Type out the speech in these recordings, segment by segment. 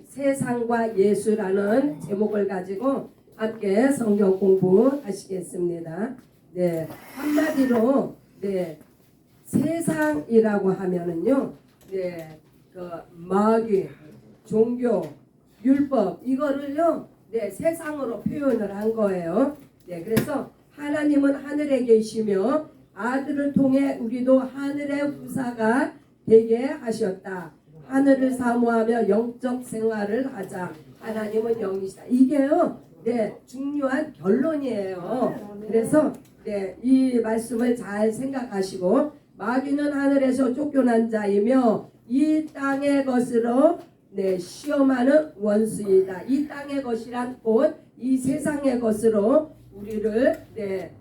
세상과 예수라는 제목을 가지고 함께 성경 공부하시겠습니다. 네, 한마디로 세상이라고 하면은요, 그 마귀, 종교, 율법 이거를요, 세상으로 표현을 한 거예요. 그래서 하나님은 하늘에 계시며 아들을 통해 우리도 하늘의 후사가 되게 하셨다. 하늘을 사모하며 영적 생활을 하자. 하나님은 영이시다. 이게요, 중요한 결론이에요. 그래서 이 말씀을 잘 생각하시고, 마귀는 하늘에서 쫓겨난 자이며 이 땅의 것으로 시험하는 원수이다. 이 땅의 것이란 곧 이 세상의 것으로 우리를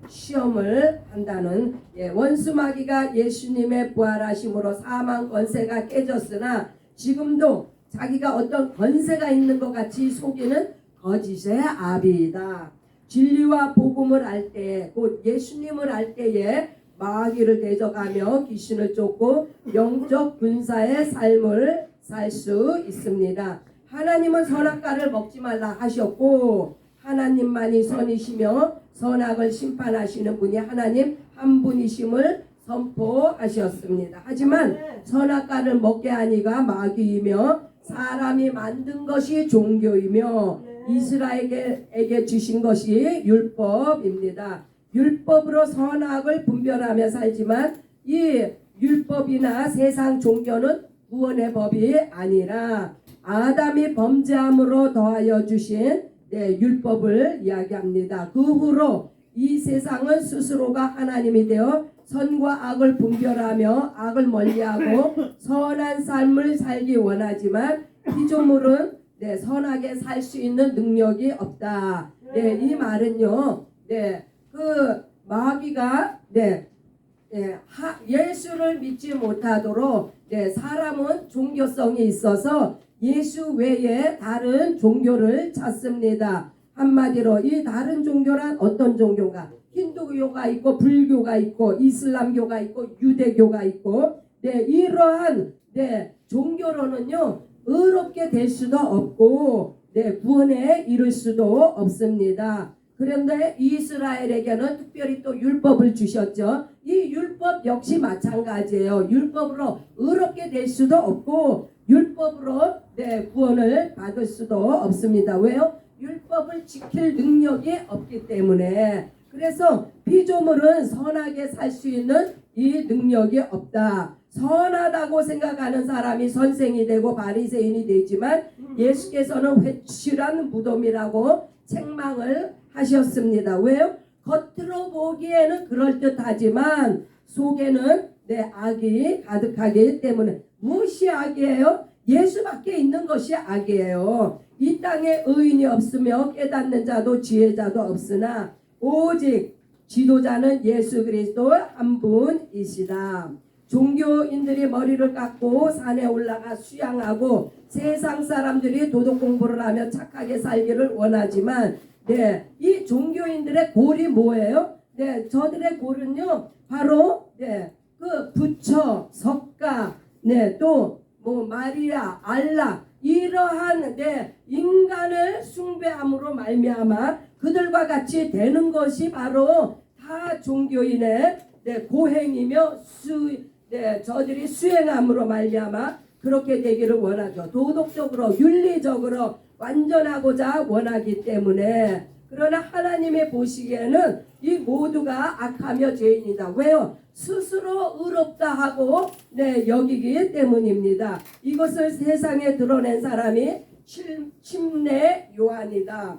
시험을 한다는 원수 마귀가 예수님의 부활하심으로 사망 권세가 깨졌으나 지금도 자기가 어떤 권세가 있는 것 같이 속이는 거짓의 아비이다. 진리와 복음을 알 때, 곧 예수님을 알 때에 마귀를 대적하며 귀신을 쫓고 영적 군사의 삶을 살 수 있습니다. 하나님은 선악과를 먹지 말라 하셨고 하나님만이 선이시며 선악을 심판하시는 분이 하나님 한 분이심을 선포하셨습니다. 하지만 선악과를 먹게 하니가 마귀이며 사람이 만든 것이 종교이며 이스라엘에게 주신 것이 율법입니다. 율법으로 선악을 분별하며 살지만 이 율법이나 세상 종교는 구원의 법이 아니라 아담이 범죄함으로 더하여 주신 율법을 이야기합니다. 그 후로 이 세상은 스스로가 하나님이 되어 선과 악을 분별하며 악을 멀리하고 선한 삶을 살기 원하지만 피조물은 선하게 살 수 있는 능력이 없다. 이 말은요, 그 마귀가 예수를 믿지 못하도록 사람은 종교성이 있어서 예수 외에 다른 종교를 찾습니다. 한마디로 이 다른 종교란 어떤 종교가? 힌두교가 있고 불교가 있고 이슬람교가 있고 유대교가 있고 이러한 종교로는요 의롭게 될 수도 없고 구원에 이를 수도 없습니다. 그런데 이스라엘에게는 특별히 또 율법을 주셨죠. 이 율법 역시 마찬가지예요. 율법으로 의롭게 될 수도 없고 율법으로 구원을 받을 수도 없습니다. 왜요? 율법을 지킬 능력이 없기 때문에. 그래서 피조물은 선하게 살 수 있는 이 능력이 없다. 선하다고 생각하는 사람이 선생이 되고 바리새인이 되지만 예수께서는 회칠한 무덤이라고 책망을 하셨습니다. 왜요? 겉으로 보기에는 그럴듯하지만 속에는 악이 가득하기 때문에. 무엇이 악이에요? 예수밖에 있는 것이 악이에요. 이 땅에 의인이 없으며 깨닫는 자도 지혜자도 없으나 오직 지도자는 예수 그리스도 한 분이시다. 종교인들이 머리를 깎고 산에 올라가 수양하고 세상 사람들이 도덕 공부를 하며 착하게 살기를 원하지만 이 종교인들의 골이 뭐예요? 저들의 골은요 바로 그 부처, 석가, 또 뭐 마리아, 알라 이러한 인간을 숭배함으로 말미암아 그들과 같이 되는 것이 바로 다 종교인의 고행이며 저들이 수행함으로 말미암아 그렇게 되기를 원하죠. 도덕적으로 윤리적으로 완전하고자 원하기 때문에. 그러나 하나님의 보시기에는 이 모두가 악하며 죄인이다. 왜요? 스스로 의롭다 하고 여기기 때문입니다. 이것을 세상에 드러낸 사람이 침례 요한이다.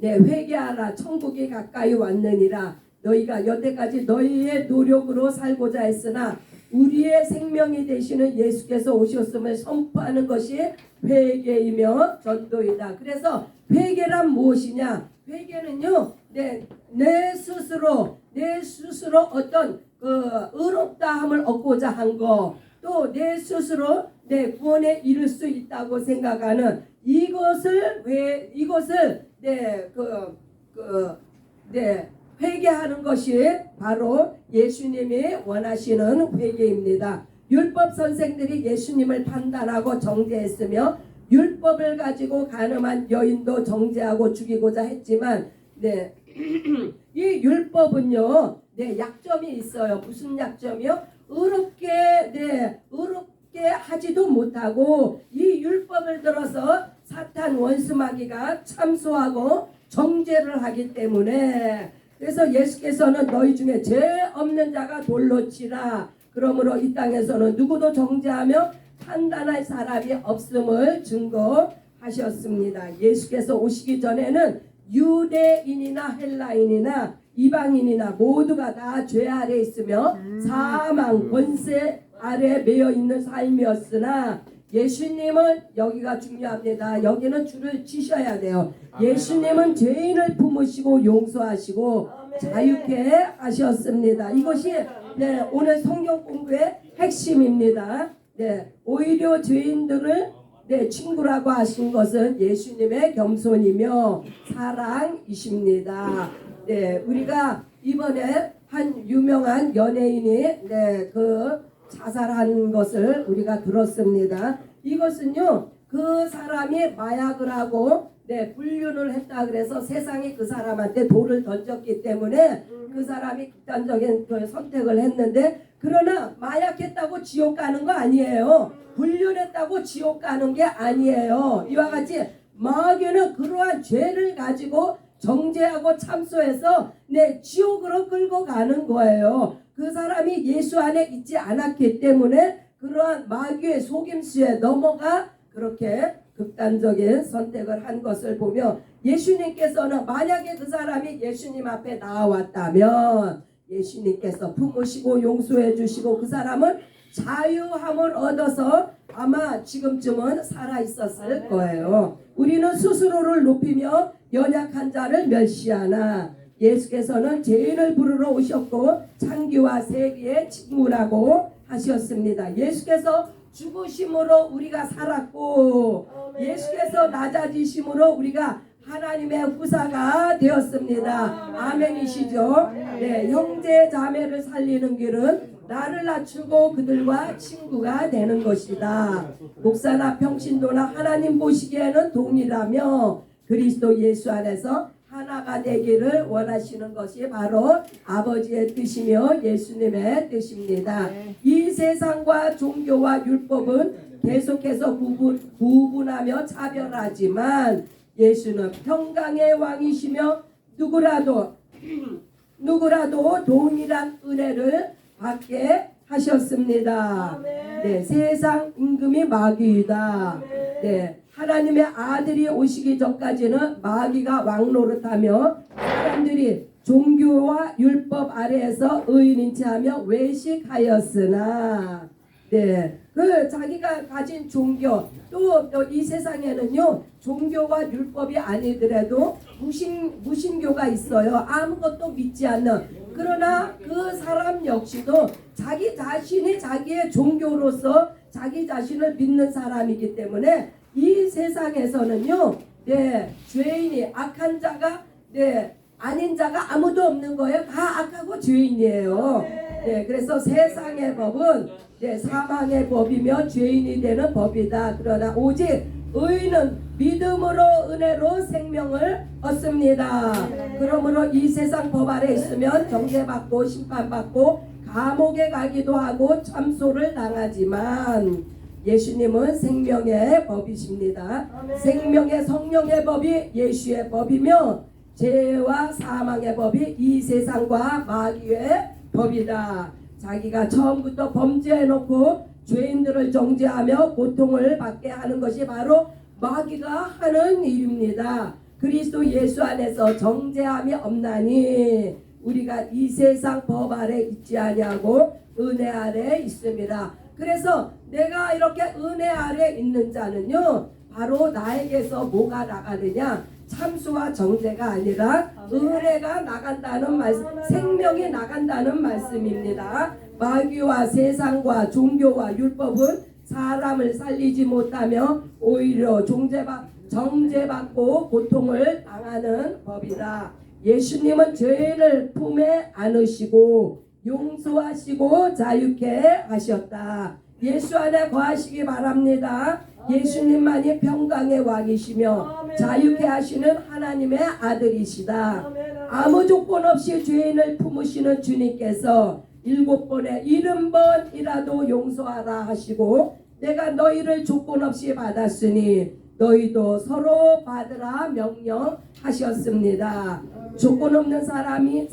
회개하라 천국이 가까이 왔느니라. 너희가 여태까지 너희의 노력으로 살고자 했으나 우리의 생명이 되시는 예수께서 오셨음을 선포하는 것이 회개이며 전도이다. 그래서 회개란 무엇이냐? 회개는요, 내 스스로 어떤 그 의롭다함을 얻고자 한 거, 또 내 스스로 내 구원에 이를 수 있다고 생각하는 이것을 회개하는 것이 바로 예수님이 원하시는 회개입니다. 율법 선생들이 예수님을 판단하고 정죄했으며 율법을 가지고 가늠한 여인도 정죄하고 죽이고자 했지만 네. 이 율법은요, 네, 약점이 있어요. 무슨 약점이요? 의롭게 하지도 못하고 이 율법을 들어서 사탄 원수마귀가 참소하고 정죄를 하기 때문에 그래서 예수께서는 너희 중에 죄 없는 자가 돌로 치라. 그러므로 이 땅에서는 누구도 정죄하며 판단할 사람이 없음을 증거하셨습니다. 예수께서 오시기 전에는 유대인이나 헬라인이나 이방인이나 모두가 다 죄 아래 있으며 사망 권세 아래 매여 있는 삶이었으나 예수님은 여기가 중요합니다. 여기는 줄을 치셔야 돼요. 예수님은 죄인을 품으시고 용서하시고 자유케 하셨습니다. 이것이 네, 오늘 성경 공부의 핵심입니다. 네, 오히려 죄인들을 네, 친구라고 하신 것은 예수님의 겸손이며 사랑이십니다. 네, 우리가 이번에 한 유명한 연예인이 네, 그 자살한 것을 우리가 들었습니다. 이것은요, 그 사람이 마약을 하고 네, 불륜을 했다 그래서 세상이 그 사람한테 돌을 던졌기 때문에 그 사람이 극단적인 그 선택을 했는데 그러나 마약했다고 지옥 가는 거 아니에요. 불륜했다고 지옥 가는 게 아니에요. 이와 같이 마귀는 그러한 죄를 가지고 정죄하고 참소해서 네, 지옥으로 끌고 가는 거예요. 그 사람이 예수 안에 있지 않았기 때문에 그러한 마귀의 속임수에 넘어가 그렇게 극단적인 선택을 한 것을 보며 예수님께서는 만약에 그 사람이 예수님 앞에 나왔다면 예수님께서 품으시고 용서해 주시고 그 사람은 자유함을 얻어서 아마 지금쯤은 살아 있었을 거예요. 우리는 스스로를 높이며 연약한 자를 멸시하나 예수께서는 죄인을 부르러 오셨고 창기와 세리의 친구라고 하셨습니다. 예수께서 죽으심으로 우리가 살았고 예수께서 낮아지심으로 우리가 하나님의 후사가 되었습니다. 아멘이시죠? 네, 형제 자매를 살리는 길은 나를 낮추고 그들과 친구가 되는 것이다. 목사나 평신도나 하나님 보시기에는 동일하며 그리스도 예수 안에서 하나가 되기를 원하시는 것이 바로 아버지의 뜻이며 예수님의 뜻입니다. 이 세상과 종교와 율법은 계속해서 구분하며 차별하지만 예수는 평강의 왕이시며 누구라도 동일한 은혜를 받게 하셨습니다. 네, 세상 임금이 마귀이다. 네, 하나님의 아들이 오시기 전까지는 마귀가 왕노릇하며 사람들이 종교와 율법 아래에서 의인인 체하며 외식하였으나 네, 그 자기가 가진 종교 또 이 세상에는요 종교와 율법이 아니더라도 무신교가 있어요. 아무것도 믿지 않는. 그러나 그 사람 역시도 자기 자신이 자기의 종교로서 자기 자신을 믿는 사람이기 때문에 이 세상에서는요, 네, 죄인이 악한 자가 네, 아닌 자가 아무도 없는 거예요. 다 악하고 죄인이에요. 네, 그래서 세상의 법은 네, 사망의 법이며 죄인이 되는 법이다. 그러나 오직 의인은 믿음으로 은혜로 생명을 얻습니다. 그러므로 이 세상 법 아래 있으면 정죄받고 심판받고 감옥에 가기도 하고 참소를 당하지만 예수님은 생명의 법이십니다. 생명의 성령의 법이 예수의 법이며 죄와 사망의 법이 이 세상과 마귀의 법이다. 자기가 처음부터 범죄해놓고 죄인들을 정죄하며 고통을 받게 하는 것이 바로 마귀가 하는 일입니다. 그리스도 예수 안에서 정죄함이 없나니 우리가 이 세상 법 아래 있지 아니하고 은혜 아래 있습니다. 그래서 내가 이렇게 은혜 아래 있는 자는요 바로 나에게서 뭐가 나가느냐, 참수와 정죄가 아니라 은혜가 나간다는 말씀, 생명이 나간다는 말씀입니다. 마귀와 세상과 종교와 율법은 사람을 살리지 못하며 오히려 정죄받고 고통을 당하는 법이다. 예수님은 죄인을 품에 안으시고 용서하시고 자유케 하셨다. 예수 안에 거하시기 바랍니다. 예수님만이 평강의 왕이시며 자유케 하시는 하나님의 아들이시다. 아무 조건 없이 죄인을 품으시는 주님께서 7번에 70번이라도 용서하라 하시고 내가 너희를 조건 없이 받았으니 너희도 서로 받으라 명령하셨습니다. 조건 없는 사랑이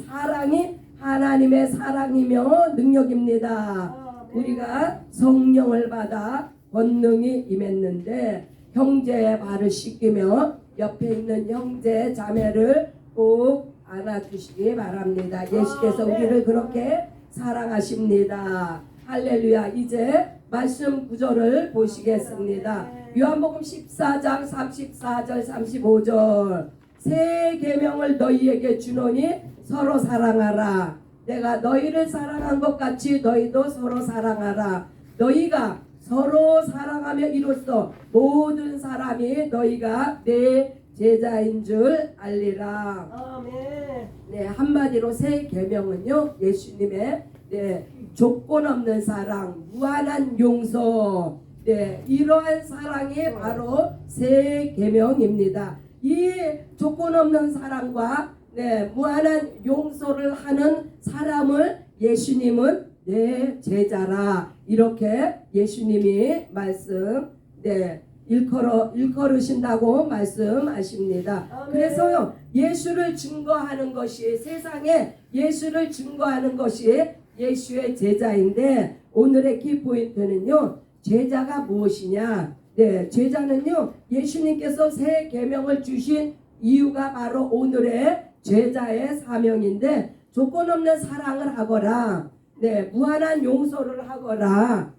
하나님의 사랑이며 능력입니다. 우리가 성령을 받아 권능이 임했는데 형제의 발을 씻기며 옆에 있는 형제 자매를 꼭 안아주시기 바랍니다. 예수께서 우리를 그렇게 사랑하십니다. 할렐루야. 이제 말씀 구절을 보시겠습니다. 요한복음 14장 34절 35절 새 계명을 너희에게 주노니 서로 사랑하라. 내가 너희를 사랑한 것 같이 너희도 서로 사랑하라. 너희가 서로 사랑하며 이로써 모든 사람이 너희가 내 제자인 줄 알리라. 아멘. 네, 한마디로 새 계명은요 예수님의 조건 없는 사랑, 무한한 용서, 이러한 사랑이 바로 새 계명입니다. 이 조건 없는 사랑과 무한한 용서를 하는 사람을 예수님은 내 제자라 이렇게 예수님이 일컬으신다고 말씀하십니다. 아멘. 그래서요 예수를 증거하는 것이 세상에 예수를 증거하는 것이 예수의 제자인데 오늘의 키포인트는요 제자가 무엇이냐? 제자는요 예수님께서 새 계명을 주신 이유가 바로 오늘의 제자의 사명인데 조건 없는 사랑을 하거라. 무한한 용서를 하거라.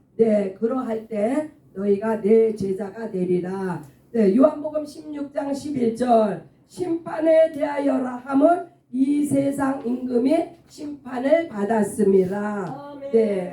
그러할 때 너희가 내 제자가 되리라. 요한복음 16장 11절 심판에 대하여라 함은 이 세상 임금이 심판을 받았습니다.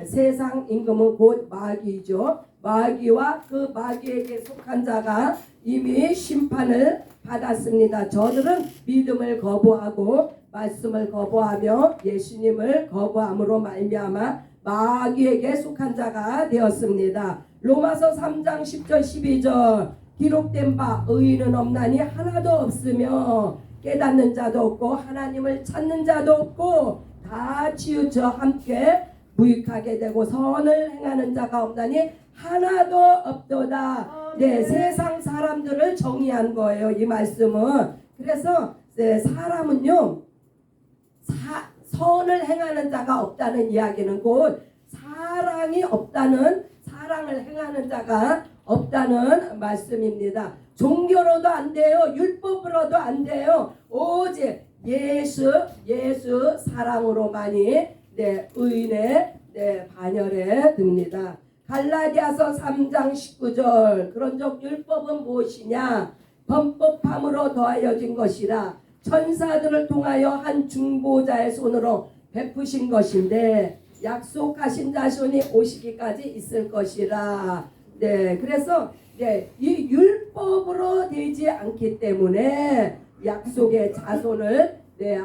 세상 임금은 곧 마귀죠. 마귀와 그 마귀에게 속한 자가 이미 심판을 받았습니다. 저들은 믿음을 거부하고 말씀을 거부하며 예수님을 거부함으로 말미암아 마귀에게 속한 자가 되었습니다. 로마서 3장 10절 12절 기록된 바 의인은 없나니 하나도 없으며 깨닫는 자도 없고 하나님을 찾는 자도 없고 다 치우쳐 함께 무익하게 되고 선을 행하는 자가 없나니 하나도 없도다. 세상 사람들을 정의한 거예요. 이 말씀은. 그래서 사람은요 선을 행하는 자가 없다는 이야기는 곧 사랑이 없다는 사랑을 행하는 자가 없다는 말씀입니다. 종교로도 안 돼요. 율법으로도 안 돼요. 오직 예수 사랑으로만이 의인의 반열에 듭니다. 갈라디아서 3장 19절 그런즉 율법은 무엇이냐? 범법함으로 더하여진 것이라 천사들을 통하여 한 중보자의 손으로 베푸신 것인데 약속하신 자손이 오시기까지 있을 것이라. 그래서 이 율법으로 되지 않기 때문에 약속의 자손을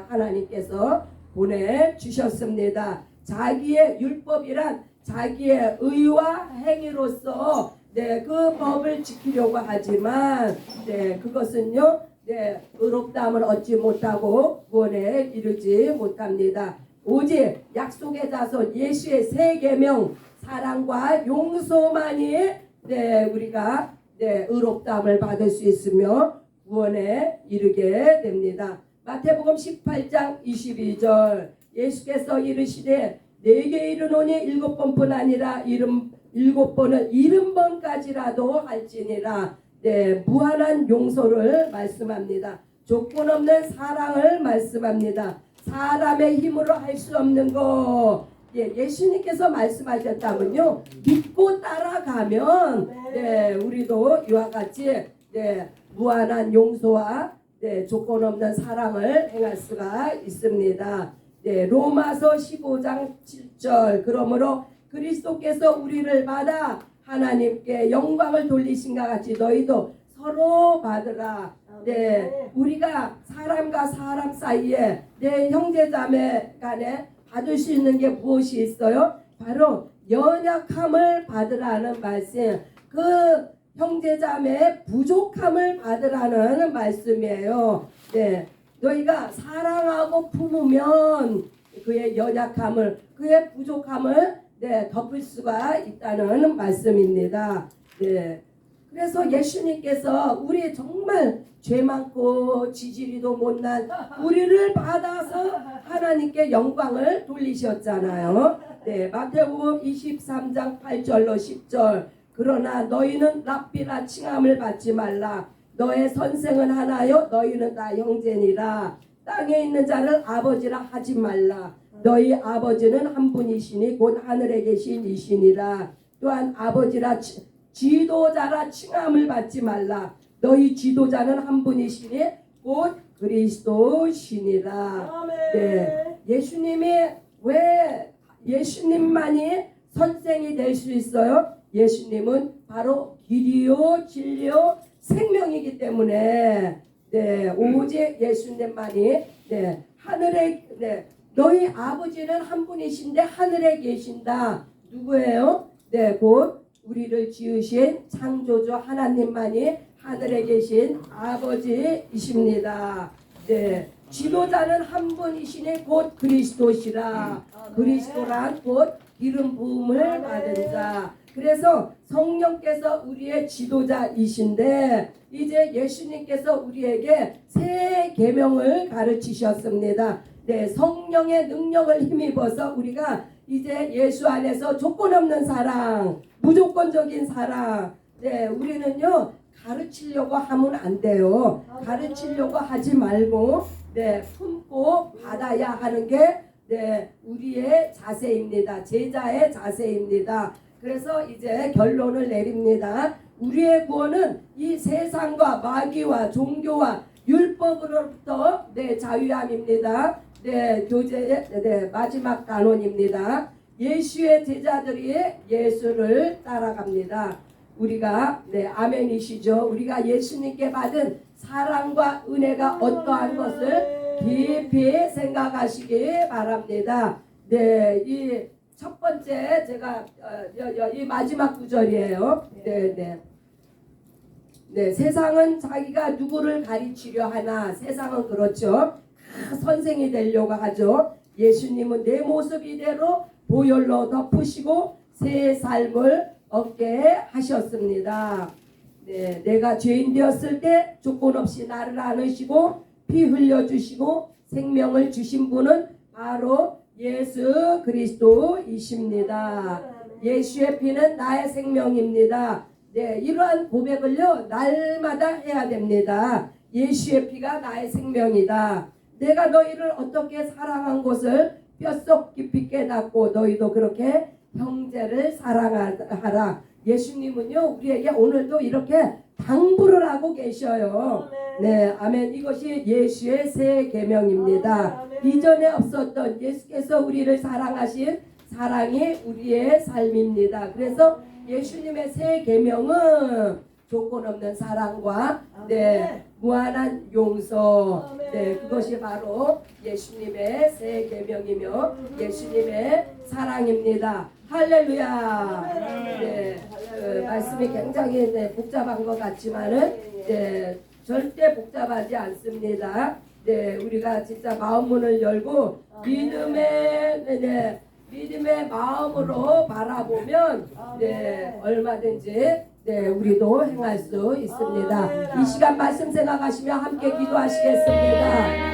하나님께서 보내주셨습니다. 자기의 율법이란 자기의 의와 행위로서 그 법을 지키려고 하지만 그것은요 의롭다함을 얻지 못하고 구원에 이르지 못합니다. 오직 약속의 자손 예수의 새 계명 사랑과 용서만이 우리가 의롭다함을 받을 수 있으며 구원에 이르게 됩니다. 마태복음 18장 22절 예수께서 이르시되 내게 이르노니 7번뿐 아니라 7번을 70번까지라도 할지니라. 무한한 용서를 말씀합니다. 조건 없는 사랑을 말씀합니다. 사람의 힘으로 할 수 없는 거 예수님께서 말씀하셨다면요 믿고 따라가면 우리도 이와 같이 무한한 용서와 조건 없는 사랑을 행할 수가 있습니다. 로마서 15장 7절 그러므로 그리스도께서 우리를 받아 하나님께 영광을 돌리신가 같이 너희도 서로 받으라. 우리가 사람과 사람 사이에 내 형제자매 간에 받을 수 있는 게 무엇이 있어요? 바로 연약함을 받으라는 말씀. 그 형제자매의 부족함을 받으라는 말씀이에요. 네, 너희가 사랑하고 품으면 그의 연약함을, 그의 부족함을 덮을 수가 있다는 말씀입니다. 네. 그래서 예수님께서 우리 정말 죄 많고 지지리도 못난 우리를 받아서 하나님께 영광을 돌리셨잖아요. 네, 마태복음 23장 8절로 10절. 그러나 너희는 랍비라 칭함을 받지 말라. 너의 선생은 하나요 너희는 다 형제니라. 땅에 있는 자를 아버지라 하지 말라. 너희 아버지는 한 분이시니 곧 하늘에 계신 이시니라. 또한 아버지라 지도자라 칭함을 받지 말라. 너희 지도자는 한 분이시니 곧 그리스도시니라. 네, 예수님이 왜 예수님만이 선생이 될 수 있어요? 예수님은 바로 길이요 진리요 생명이기 때문에 네, 오직 예수님만이 하늘에 너희 아버지는 한 분이신데 하늘에 계신다. 누구예요? 네, 곧 우리를 지으신 창조주 하나님만이 하늘에 계신 아버지이십니다. 네, 지도자는 한 분이시니 곧 그리스도시라. 그리스도란 곧 기름 부음을 받은 자. 그래서 성령께서 우리의 지도자이신데 이제 예수님께서 우리에게 새 계명을 가르치셨습니다. 네, 성령의 능력을 힘입어서 우리가 이제 예수 안에서 조건 없는 사랑, 무조건적인 사랑. 네, 우리는요 가르치려고 하면 안 돼요. 가르치려고 하지 말고 품고 받아야 하는 게 우리의 자세입니다. 제자의 자세입니다. 그래서 이제 결론을 내립니다. 우리의 구원은 이 세상과 마귀와 종교와 율법으로부터 자유함입니다. 교제의 마지막 단원입니다. 예수의 제자들이 예수를 따라갑니다. 우리가 아멘이시죠. 우리가 예수님께 받은 사랑과 은혜가 어떠한 것을 깊이 생각하시기 바랍니다. 이 첫 번째 제가 이 마지막 구절이에요. 세상은 자기가 누구를 가르치려 하나. 세상은 그렇죠. 선생이 되려고 하죠. 예수님은 내 모습 이대로 보혈로 덮으시고 새 삶을 얻게 하셨습니다. 내가 죄인 되었을 때 조건 없이 나를 안으시고 피 흘려주시고 생명을 주신 분은 바로 예수 그리스도이십니다. 예수의 피는 나의 생명입니다. 이러한 고백을요 날마다 해야 됩니다. 예수의 피가 나의 생명이다. 내가 너희를 어떻게 사랑한 것을 뼛속 깊이 깨닫고 너희도 그렇게 형제를 사랑하라. 예수님은요 우리에게 오늘도 이렇게 당부를 하고 계셔요. 아멘. 이것이 예수의 새 계명입니다. 이전에 없었던 예수께서 우리를 사랑하신 사랑이 우리의 삶입니다. 그래서 예수님의 새 계명은 조건 없는 사랑과 무한한 용서. 그것이 바로 예수님의 새 계명이며 예수님의 사랑입니다. 할렐루야. 말씀이 굉장히 복잡한 것 같지만은 절대 복잡하지 않습니다. 우리가 진짜 마음문을 열고 믿음의 마음으로 바라보면 얼마든지 우리도 행할 수 있습니다. 이 시간 말씀 생각하시며 함께 기도하시겠습니다.